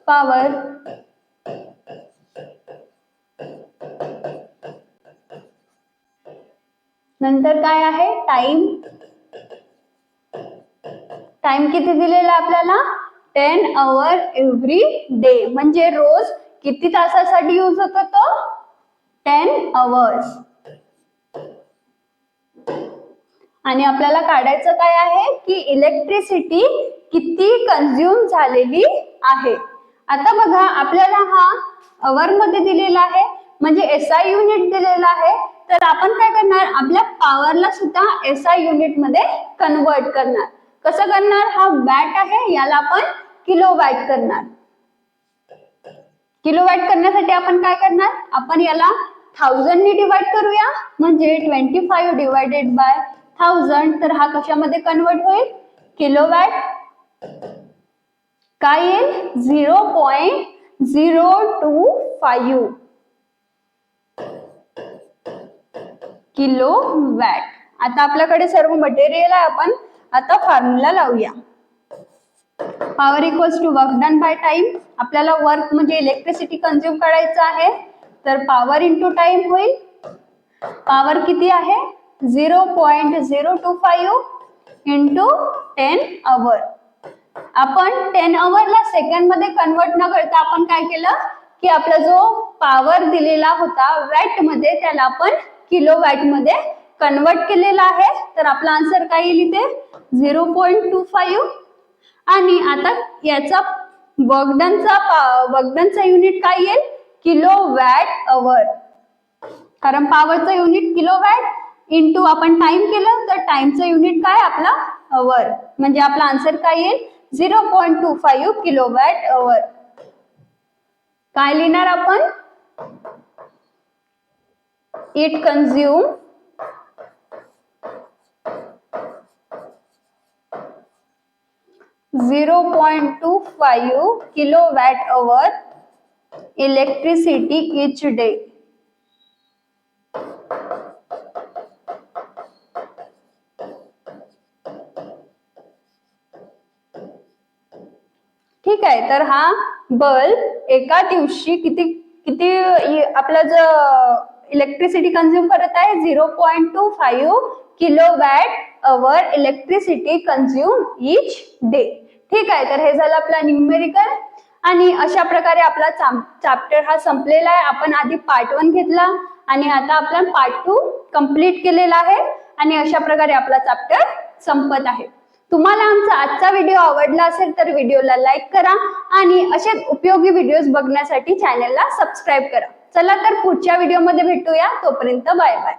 पॉवर नंतर काय आहे, टाइम. टाइम किती दिलेला आपल्याला, 10 आवर एव्हरी डे. म्हणजे रोज किती तासासाठी यूज होतो तो, 10 आवर्स. आणि आपल्याला काढायचं काय आहे की इलेक्ट्रिसिटी किती कंझ्युम झालेली आहे. आता बघा आपल्याला हा आवर मध्ये दिलेला आहे, म्हणजे एसआय युनिट दिलेला आहे. तर आपण काय करणार, आपल्या पॉवरला सुद्धा एसआय युनिट मध्ये कन्वर्ट करणार. कसं करणार, हा वॅट आहे, याला आपण किलोवॅट करणार. किलोवॅट करण्यासाठी आपण काय करणार, आपण याला 1000 ने डिवाइड करूया. म्हणजे 25 डिवाइडेड बाय 1000. तर हा कशामध्ये कन्वर्ट होईल, किलोवॅट. काय येईल, 0.025 किलोवॅट. आता आपल्याकडे सर्व मटेरियल आहे, आपण आता फॉर्म्युला लावूया. Power equals to work done by time. आपल्याला वर्क म्हणजे इलेक्ट्रिसिटी कंझ्युम करायचं आहे, तर पॉवर इंटू टाइम होईल. पॉवर किती आहे, 0.025 इंटू 10 आवर. आपण 10 आवरला सेकंड मध्ये कन्वर्ट न करता आपण काय केलं की आपला जो पॉवर दिलेला होता वॅट मध्ये, त्याला आपण किलोवॅट मध्ये कन्वर्ट केलेला आहे. तर आपला आन्सर काय येईल इथे, 0.25. आणि आता याचा वर्कडनचा युनिट काय येईल, किलोवॅट आवर. कारण पॉवरचं युनिट किलोवॅट इंटू आपण टाइम केलं, तर टाइमचं युनिट काय आपला आवर. म्हणजे आपला आन्सर काय येईल, 0.25 किलोवॅट आवर. काय लिहिणार आपण, it consume 0.25 kilowatt hour electricity each day. ठीक आहे, तर हा बल्ब एका दिवशी किती आपला जो इलेक्ट्रिसिटी कंझ्युम करत आहे, 0.25 kilowatt hour electricity consume each day. ठीक आहे, तर हे झालं आपला न्यूमेरिकल. आणि अशा प्रकारे आपला चॅप्टर हा संपलेला आहे. आपण आधी पार्ट 1 घेतला आणि आता आपला पार्ट 2 कंप्लीट केलेला आहे. आणि अशा प्रकारे आपला चॅप्टर संपत आहे. तुम्हाला आमचा आजचा व्हिडिओ आवडला असेल तर व्हिडिओला लाईक करा आणि असेच उपयोगी व्हिडिओज बघण्यासाठी चॅनलला सबस्क्राईब करा. चला तर पुढच्या व्हिडिओमध्ये भेटूया, तोपर्यंत बाय बाय.